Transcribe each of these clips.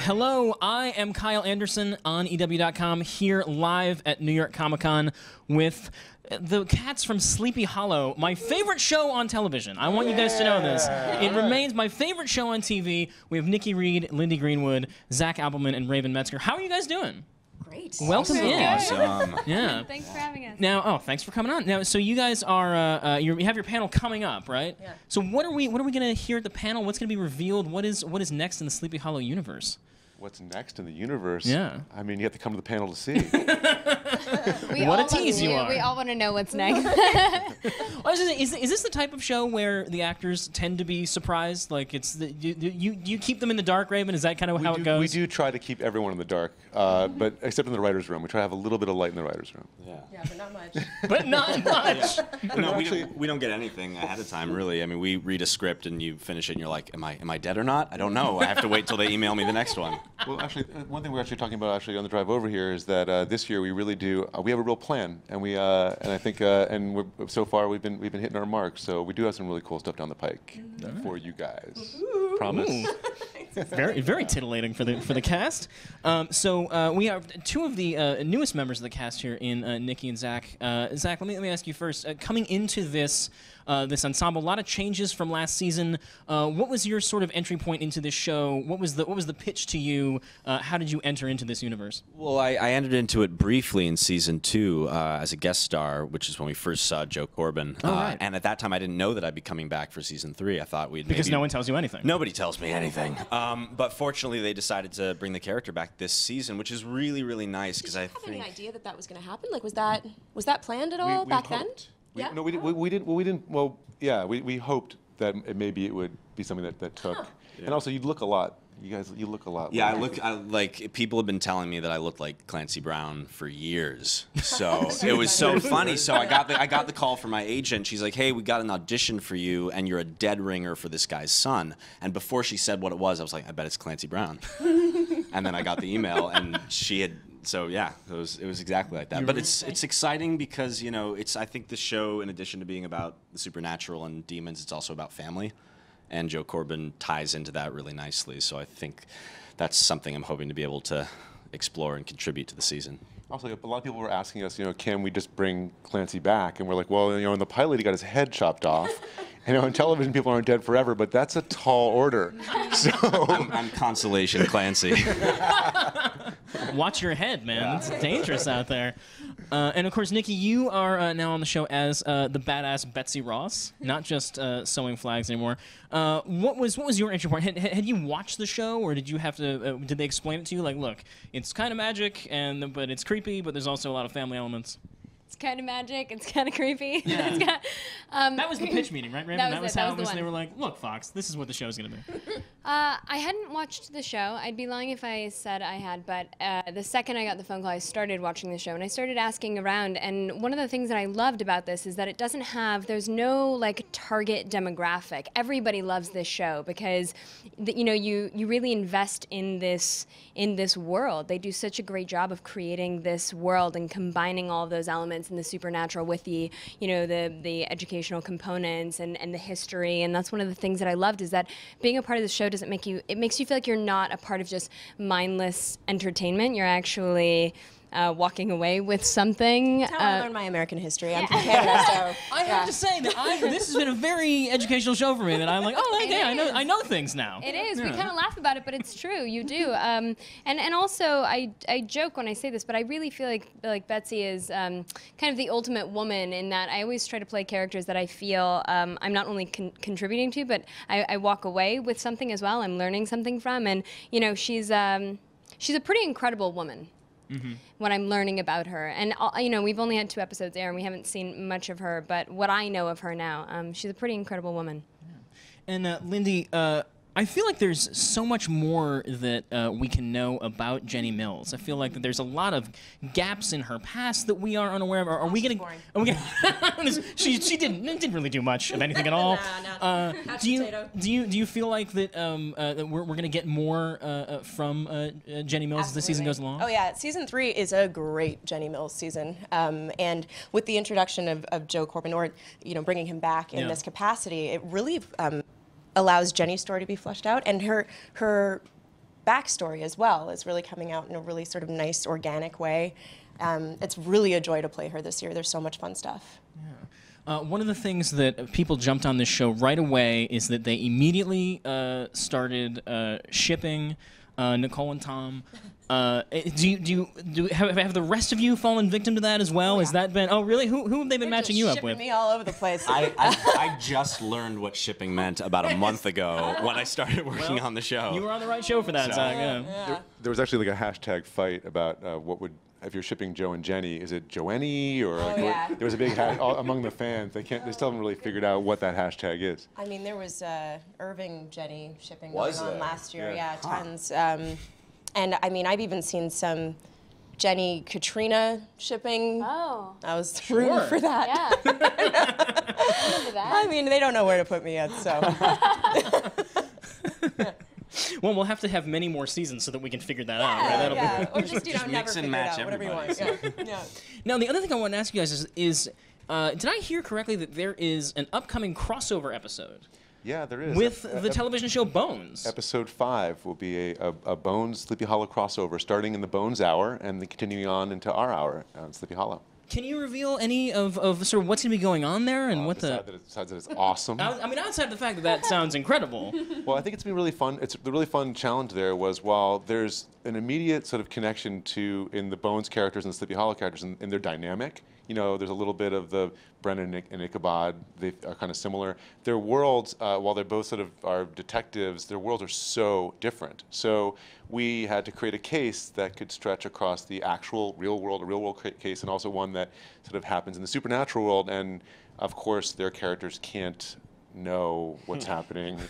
Hello, I am Kyle Anderson on EW.com, here live at New York Comic Con with the cats from Sleepy Hollow, my favorite show on television. I want you guys to know this. It remains my favorite show on TV. We have Nikki Reed, Lindy Greenwood, Zach Appelman, and Raven Metzger. How are you guys doing? Great. Welcome in. Awesome. Yeah. Thanks for having us. Now, thanks for coming on. Now, so you guys are you have your panel coming up, right? Yeah. So what are we gonna hear at the panel? What's gonna be revealed? What is next in the Sleepy Hollow universe? What's next in the universe? Yeah. I mean, you have to come to the panel to see. What a tease you are. We all want to know what's next. Is this the type of show where the actors tend to be surprised? Like, you keep them in the dark, Raven? Is that kind of how it goes? We do try to keep everyone in the dark, but except in the writer's room. We try to have a little bit of light in the writer's room. Yeah, but not much. But not much. No, we don't get anything ahead of time, really. I mean, we read a script and you finish it and you're like, am I dead or not? I don't know. I have to wait till they email me the next one. Well, actually, one thing we're actually talking about on the drive over here is that this year we really do. We have a real plan, and I think so far we've been hitting our marks. So we do have some really cool stuff down the pike for you guys. Promise. Very, very titillating for the cast. So we have two of the newest members of the cast here in Nikki and Zach. Zach, let me ask you first. Coming into this ensemble, a lot of changes from last season. What was your sort of entry point into this show? What was the pitch to you? How did you enter into this universe? Well, I entered into it briefly in season 2 as a guest star, which is when we first saw Joe Corbin. Right. And at that time, I didn't know that I'd be coming back for season 3. I thought we'd because no one tells you anything. Nobody tells me anything. But fortunately, they decided to bring the character back this season, which is really, really nice because I think. Did you have any idea that was going to happen? Like, was that planned at all back then? Yeah. No, we didn't. Well, we didn't. Well, yeah, we hoped that maybe it would be something that took. Huh. Yeah. And also, you look a lot. You guys, you look a lot. Yeah, like people have been telling me that I look like Clancy Brown for years. So it was so funny. So I got the call from my agent. She's like, "Hey, we got an audition for you, and you're a dead ringer for this guy's son." And before she said what it was, I was like, "I bet it's Clancy Brown." And then I got the email, and she had. So yeah, it was exactly like that. But it's exciting because I think the show, in addition to being about the supernatural and demons, it's also about family. And Joe Corbin ties into that really nicely. So I think that's something I'm hoping to be able to explore and contribute to the season. Also, a lot of people were asking us, can we just bring Clancy back? And we're like, well, in the pilot, he got his head chopped off. On television, people aren't dead forever, but that's a tall order. So I'm Consolation Clancy. Watch your head, man. It's dangerous out there. And of course, Nikki, you are now on the show as the badass Betsy Ross, not just sewing flags anymore. What was your entry point? Had you watched the show, or did you have to? Did they explain it to you? Like, look, it's kind of magic, but it's creepy, but there's also a lot of family elements. It's kind of magic. It's kind of creepy. Yeah. That was the pitch meeting, right, Raven? That was how it was. They were like, look, Fox, this is what the show's going to be. I hadn't watched the show. I'd be lying if I said I had, but the second I got the phone call, I started watching the show, and I started asking around, and one of the things that I loved about this is that it doesn't have, there's no, like, target demographic. Everybody loves this show because, you really invest in this world. They do such a great job of creating this world and combining all of those elements and the supernatural with the educational components and the history, and that's one of the things that I loved is that being a part of the show it makes you feel like you're not a part of just mindless entertainment. You're actually walking away with something. That's how I learned my American history. I'm from Canada, so I have to say that this has been a very educational show for me. That I'm like, oh, okay, I know things now. It is. Yeah. We kind of laugh about it, but it's true. You do. And also, I joke when I say this, but I really feel like Betsy is kind of the ultimate woman in that I always try to play characters that I feel I'm not only contributing to, but I walk away with something as well. I'm learning something from, and she's a pretty incredible woman. Mm-hmm. What I'm learning about her, and we've only had 2 episodes air, and we haven't seen much of her. But what I know of her now, she's a pretty incredible woman. Yeah. And Lindy, I feel like there's so much more that we can know about Jenny Mills. I feel like that there's a lot of gaps in her past that we are unaware of. Are we getting? She didn't really do much of anything at all. Do you feel like that that we're going to get more from Jenny Mills as the season goes along? Oh yeah, season 3 is a great Jenny Mills season, and with the introduction of Joe Corbin, or bringing him back in this capacity, it really allows Jenny's story to be fleshed out, and her backstory as well is really coming out in a really sort of nice, organic way. It's really a joy to play her this year. There's so much fun stuff. One of the things that people jumped on this show right away is that they immediately started shipping Nicole and Tom. Have the rest of you fallen victim to that as well? Oh, yeah. Has that been? Oh, really? Who have they been matching you up with? Me all over the place. I just learned what shipping meant about a month ago when I started working on the show. You were on the right show for that, Zach. Yeah. There was actually like a hashtag fight about what would, if you're shipping Joe and Jenny, is it Joanny or like, yeah. there was a big among the fans. They still haven't really figured out what that hashtag is. I mean, there was Irving Jenny shipping Was going on there? last year. Yeah. Yeah, tons. And I mean, I've even seen some Jenny Katrina shipping. Oh. I was rooting for that. Yeah. Remember that? I mean, they don't know where to put me yet, so. Well, we'll have to have many more seasons so that we can figure that out. Right? That'll Yeah, be or just, you know, never mix and figure it match out, whatever you want. everybody, Yeah. Now, the other thing I want to ask you guys is did I hear correctly that there is an upcoming crossover episode Yeah, there is. with the television show Bones? Episode 5 will be a Bones Sleepy Hollow crossover, starting in the Bones hour and then continuing on into our hour on Sleepy Hollow. Can you reveal any of sort of what's going to be going on there and what the? Besides that it's awesome. I mean, outside the fact that that sounds incredible. Well, I think it's been really fun. The really fun challenge there was while there's an immediate sort of connection in the Bones characters and the Sleepy Hollow characters and their dynamic. You know, there's a little bit of the Brennan and Ichabod. They are kind of similar. Their worlds, while they're both sort of are detectives, their worlds are so different. So we had to create a case that could stretch across the actual real world case, and also one that sort of happens in the supernatural world. And of course, their characters can't know what's happening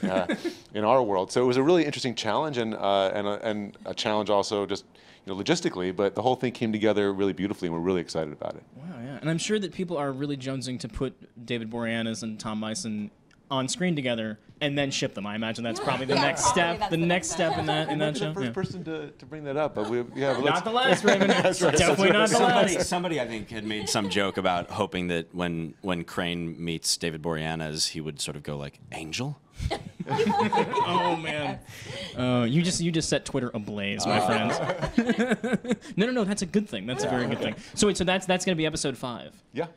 in our world. So it was a really interesting challenge, and a challenge also just logistically. But the whole thing came together really beautifully, and we're really excited about it. Wow, yeah, and I'm sure that people are really jonesing to put David Boreanaz and Tom Meissen on screen together and then ship them. I imagine that's probably the next step. The next step in that show. The first person to bring that up, but Not the last, Raven. Definitely not the last. Somebody I think had made some joke about hoping that when Crane meets David Boreanaz, he would sort of go like, "Angel." Oh man. You just set Twitter ablaze, my friends. No, that's a good thing. That's a very good thing. So that's going to be episode 5. Yeah.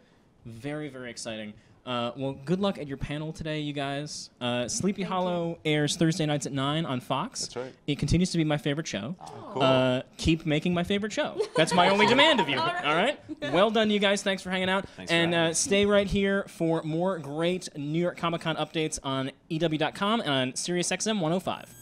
Very, very exciting. Well, good luck at your panel today, you guys. Sleepy Hollow airs Thursday nights at 9 on Fox. That's right. It continues to be my favorite show. Cool. Keep making my favorite show. That's my only demand of you. All right? Well done, you guys. Thanks for hanging out. And stay right here for more great New York Comic Con updates on EW.com and on SiriusXM 105.